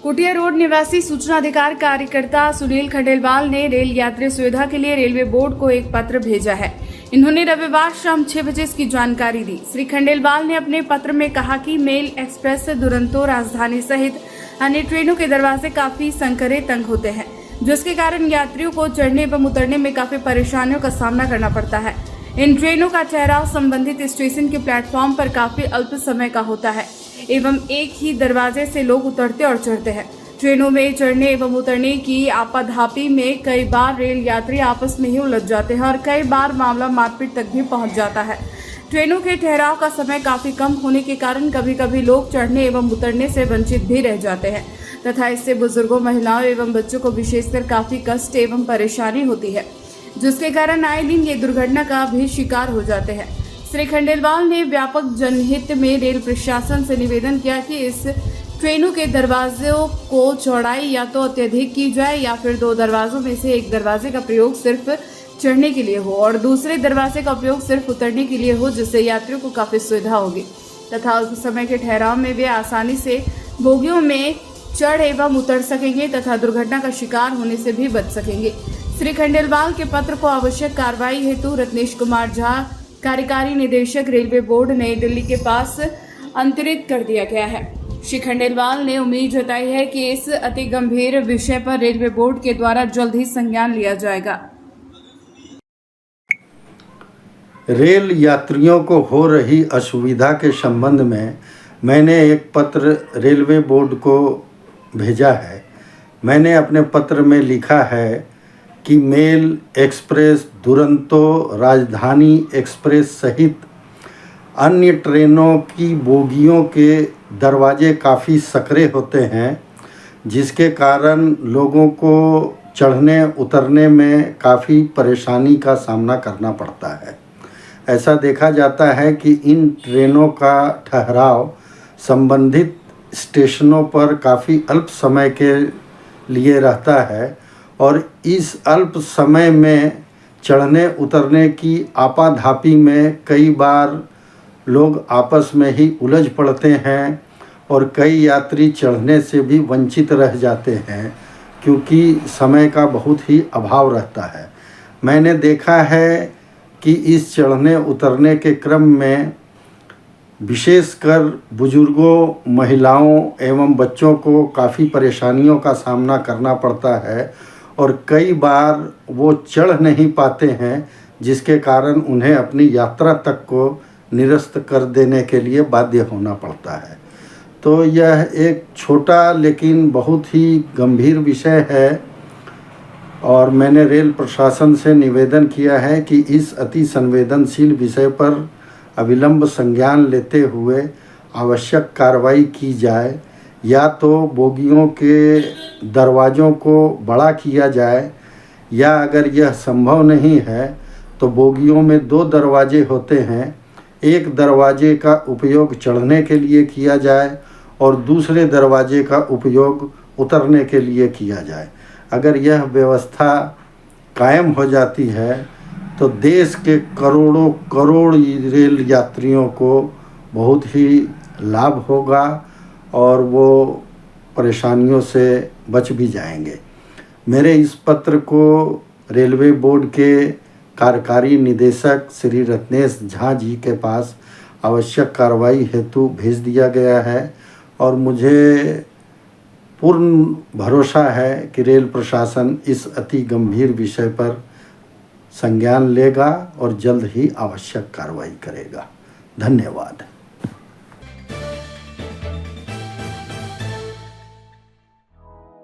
कुटिया रोड निवासी सूचना अधिकार कार्यकर्ता सुनील खंडेलवाल ने रेल यात्री सुविधा के लिए रेलवे बोर्ड को एक पत्र भेजा है। इन्होंने रविवार शाम 6 बजे इसकी जानकारी दी। श्री खंडेलवाल ने अपने पत्र में कहा कि मेल एक्सप्रेस, दुरंतो, राजधानी सहित अन्य ट्रेनों के दरवाजे काफी संकरे तंग होते हैं, जिसके कारण यात्रियों को चढ़ने एवं उतरने में काफी परेशानियों का सामना करना पड़ता है। इन ट्रेनों का ठहराव संबंधित स्टेशन के प्लेटफॉर्म पर काफी अल्प समय का होता है एवं एक ही दरवाजे से लोग उतरते और चढ़ते हैं। ट्रेनों में चढ़ने एवं उतरने की आपाधापी में कई बार रेल यात्री आपस में ही उलझ जाते हैं और कई बार मामला मारपीट तक भी पहुंच जाता है। ट्रेनों के ठहराव का समय काफी कम होने के कारण कभी कभी लोग चढ़ने एवं उतरने से वंचित भी रह जाते हैं तथा इससे बुजुर्गों, महिलाओं एवं बच्चों को विशेषकर काफी कष्ट एवं परेशानी होती है, जिसके कारण आए दिन ये दुर्घटना का भी शिकार हो जाते हैं। श्री खंडेलवाल ने व्यापक जनहित में रेल प्रशासन से निवेदन किया कि इस ट्रेनों के दरवाजों को चौड़ाई या तो अत्यधिक की जाए या फिर 2 दरवाजों में से एक दरवाजे का प्रयोग सिर्फ चढ़ने के लिए हो और दूसरे दरवाजे का उपयोग सिर्फ उतरने के लिए हो, जिससे यात्रियों को काफी सुविधा होगी तथा उस समय के ठहराव में वे आसानी से बोगियों में चढ़ एवं उतर सकेंगे तथा दुर्घटना का शिकार होने से भी बच सकेंगे। श्री खंडेलवाल के पत्र को आवश्यक कार्रवाई हेतु रत्नेश कुमार झा, कार्यकारी निदेशक रेलवे बोर्ड, नई दिल्ली के पास अंतरित कर दिया गया है। श्री खंडेलवाल ने उम्मीद जताई है कि इस अति गंभीर विषय पर रेलवे बोर्ड के द्वारा जल्द ही संज्ञान लिया जाएगा। रेल यात्रियों को हो रही असुविधा के संबंध में मैंने एक पत्र रेलवे बोर्ड को भेजा है। मैंने अपने पत्र में लिखा है कि मेल एक्सप्रेस, दुरंतो, राजधानी एक्सप्रेस सहित अन्य ट्रेनों की बोगियों के दरवाजे काफ़ी सकरे होते हैं, जिसके कारण लोगों को चढ़ने उतरने में काफ़ी परेशानी का सामना करना पड़ता है। ऐसा देखा जाता है कि इन ट्रेनों का ठहराव संबंधित स्टेशनों पर काफ़ी अल्प समय के लिए रहता है और इस अल्प समय में चढ़ने उतरने की आपाधापी में कई बार लोग आपस में ही उलझ पड़ते हैं और कई यात्री चढ़ने से भी वंचित रह जाते हैं, क्योंकि समय का बहुत ही अभाव रहता है। मैंने देखा है कि इस चढ़ने उतरने के क्रम में विशेषकर बुजुर्गों, महिलाओं एवं बच्चों को काफ़ी परेशानियों का सामना करना पड़ता है और कई बार वो चढ़ नहीं पाते हैं, जिसके कारण उन्हें अपनी यात्रा तक को निरस्त कर देने के लिए बाध्य होना पड़ता है। तो यह एक छोटा लेकिन बहुत ही गंभीर विषय है और मैंने रेल प्रशासन से निवेदन किया है कि इस अति संवेदनशील विषय पर अविलंब संज्ञान लेते हुए आवश्यक कार्रवाई की जाए, या तो बोगियों के दरवाज़ों को बड़ा किया जाए या अगर यह संभव नहीं है तो बोगियों में 2 दरवाजे होते हैं, एक दरवाजे का उपयोग चढ़ने के लिए किया जाए और दूसरे दरवाजे का उपयोग उतरने के लिए किया जाए। अगर यह व्यवस्था कायम हो जाती है तो देश के करोड़ों करोड़ रेल यात्रियों को बहुत ही लाभ होगा और वो परेशानियों से बच भी जाएंगे। मेरे इस पत्र को रेलवे बोर्ड के कार्यकारी निदेशक श्री रत्नेश झा जी के पास आवश्यक कार्रवाई हेतु भेज दिया गया है और मुझे पूर्ण भरोसा है कि रेल प्रशासन इस अति गंभीर विषय पर संज्ञान लेगा और जल्द ही आवश्यक कार्रवाई करेगा। धन्यवाद।